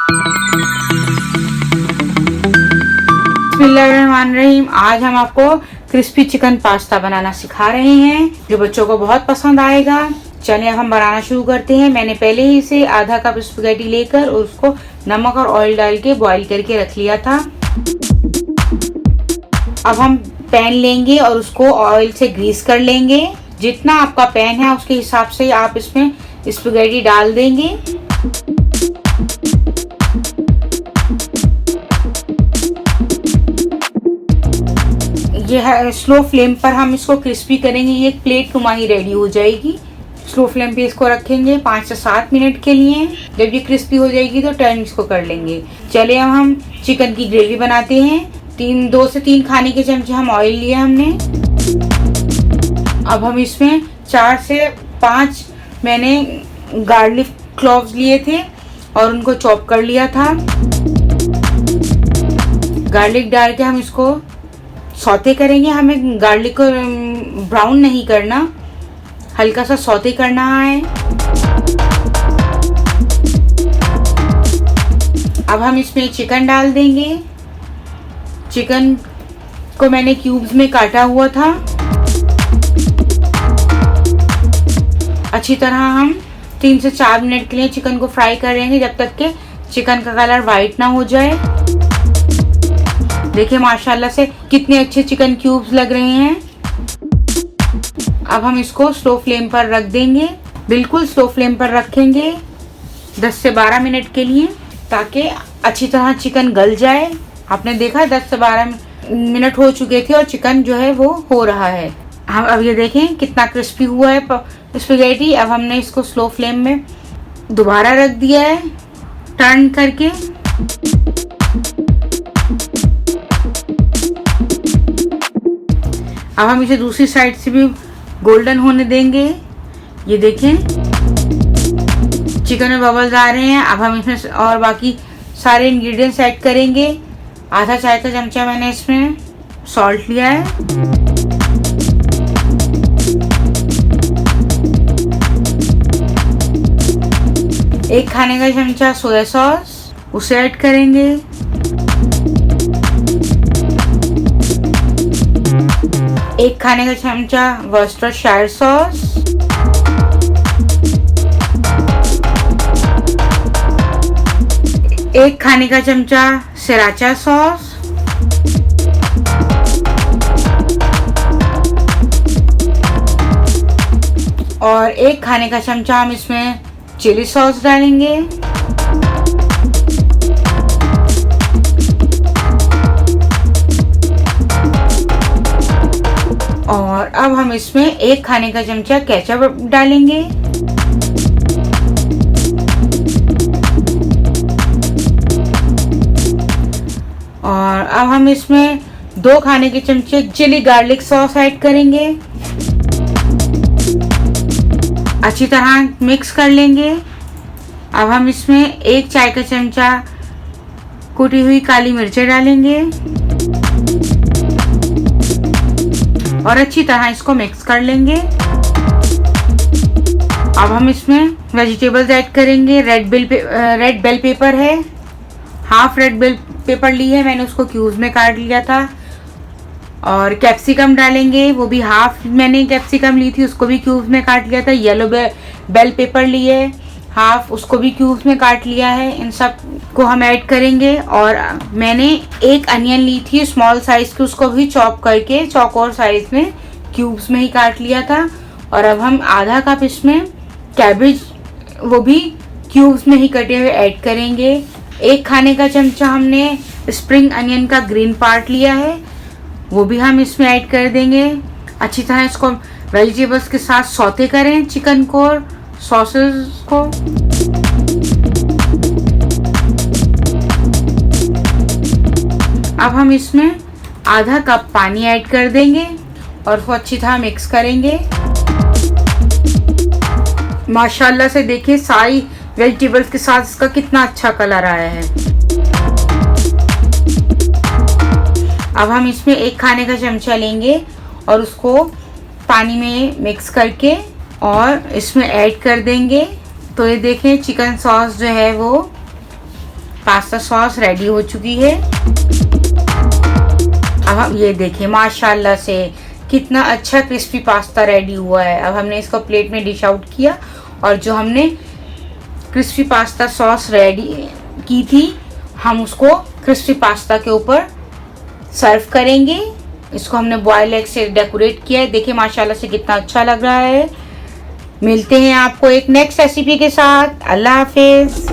बिस्मिल्लाहिर्रहमानिर्रहीम। आज हम आपको क्रिस्पी चिकन पास्ता बनाना सिखा रहे हैं जो बच्चों को बहुत पसंद आएगा। चलिए अब हम बनाना शुरू करते हैं। मैंने पहले ही इसे आधा कप स्पैगेटी लेकर उसको नमक और ऑयल डाल के बॉईल करके रख लिया था। अब हम पैन लेंगे और उसको ऑयल से ग्रीस कर लेंगे। जितना आपका पैन है उसके हिसाब से आप इसमें स्पैगेटी डाल देंगे। यह स्लो फ्लेम पर हम इसको क्रिस्पी करेंगे। ये एक प्लेट नुमा ही रेडी हो जाएगी। स्लो फ्लेम पे इसको रखेंगे 5 से 7 मिनट के लिए। जब ये क्रिस्पी हो जाएगी तो टर्न इसको कर लेंगे। चलिए अब हम चिकन की ग्रेवी बनाते हैं। 2 से 3 खाने के चमचे हम ऑयल लिया हमने। अब हम इसमें 4 से 5 मैंने गार्लिक क्लॉव्स लिए थे और उनको चॉप कर लिया था। गार्लिक डाल के हम इसको सौते करेंगे। हमें गार्लिक को ब्राउन नहीं करना, हल्का सा सौते करना है। अब हम इसमें चिकन डाल देंगे। चिकन को मैंने क्यूब्स में काटा हुआ था। अच्छी तरह हम 3 से 4 मिनट के लिए चिकन को फ्राई करेंगे जब तक कि चिकन का कलर वाइट ना हो जाए। देखिए माशाल्लाह से कितने अच्छे चिकन क्यूब्स लग रहे हैं। अब हम इसको स्लो फ्लेम पर रख देंगे। बिल्कुल स्लो फ्लेम पर रखेंगे 10 से 12 मिनट के लिए, ताकि अच्छी तरह चिकन गल जाए। आपने देखा 10 से 12 मिनट हो चुके थे और चिकन जो है वो हो रहा है। हम अब ये देखें कितना क्रिस्पी हुआ है स्पैगेटी। अब हमने इसको स्लो फ्लेम में दोबारा रख दिया है टर्न करके। अब हम इसे दूसरी साइड से भी गोल्डन होने देंगे। ये देखें चिकन में बबल्स आ रहे हैं। अब हम इसमें और बाकी सारे इंग्रेडिएंट्स ऐड करेंगे। आधा चाय का चमचा मैंने इसमें सॉल्ट लिया है। 1 खाने का चमचा सोया सॉस उसे ऐड करेंगे। 1 खाने का चमचा वर्सेस्टरशायर सॉस, 1 खाने का चमचा सृराचा सॉस, और 1 खाने का चमचा हम इसमें चिली सॉस डालेंगे। और अब हम इसमें 1 खाने का चमचा केचप डालेंगे। और अब हम इसमें 2 खाने के चमचे चिली गार्लिक सॉस ऐड करेंगे। अच्छी तरह मिक्स कर लेंगे। अब हम इसमें 1 चाय का चमचा कुटी हुई काली मिर्चें डालेंगे और अच्छी तरह इसको मिक्स कर लेंगे। अब हम इसमें वेजिटेबल्स ऐड करेंगे। रेड बेल पेपर है, हाफ रेड बेल पेपर ली है मैंने, उसको क्यूब्स में काट लिया था। और कैप्सिकम डालेंगे, वो भी हाफ मैंने कैप्सिकम ली थी, उसको भी क्यूब्स में काट लिया था। येलो बेल पेपर ली है हाफ, उसको भी क्यूब्स में काट लिया है। इन सब को हम ऐड करेंगे। और मैंने 1 अनियन ली थी स्मॉल साइज की, उसको भी चॉप करके चौकोर साइज में क्यूब्स में ही काट लिया था। और अब हम आधा कप इसमें कैबेज, वो भी क्यूब्स में ही कटे हुए ऐड करेंगे। 1 खाने का चमचा हमने स्प्रिंग अनियन का ग्रीन पार्ट लिया है, वो भी हम इसमें ऐड कर देंगे। अच्छी तरह इसको वेजिटेबल्स के साथ सौते करें, चिकन को और सॉसेस को। अब हम इसमें आधा कप पानी ऐड कर देंगे और उसको अच्छी तरह मिक्स करेंगे। माशाल्लाह से देखिए सारी वेजिटेबल्स के साथ इसका कितना अच्छा कलर आया है। अब हम इसमें 1 खाने का चमचा लेंगे और उसको पानी में मिक्स करके और इसमें ऐड कर देंगे। तो ये देखें चिकन सॉस जो है वो पास्ता सॉस रेडी हो चुकी है। अब हम ये देखें माशाल्लाह से कितना अच्छा क्रिस्पी पास्ता रेडी हुआ है। अब हमने इसको प्लेट में डिश आउट किया और जो हमने क्रिस्पी पास्ता सॉस रेडी की थी हम उसको क्रिस्पी पास्ता के ऊपर सर्व करेंगे। इसको हमने बॉयल एग से डेकोरेट किया है। देखिए माशाल्लाह से कितना अच्छा लग रहा है। मिलते हैं आपको एक नेक्स्ट रेसिपी के साथ। अल्लाह हाफिज।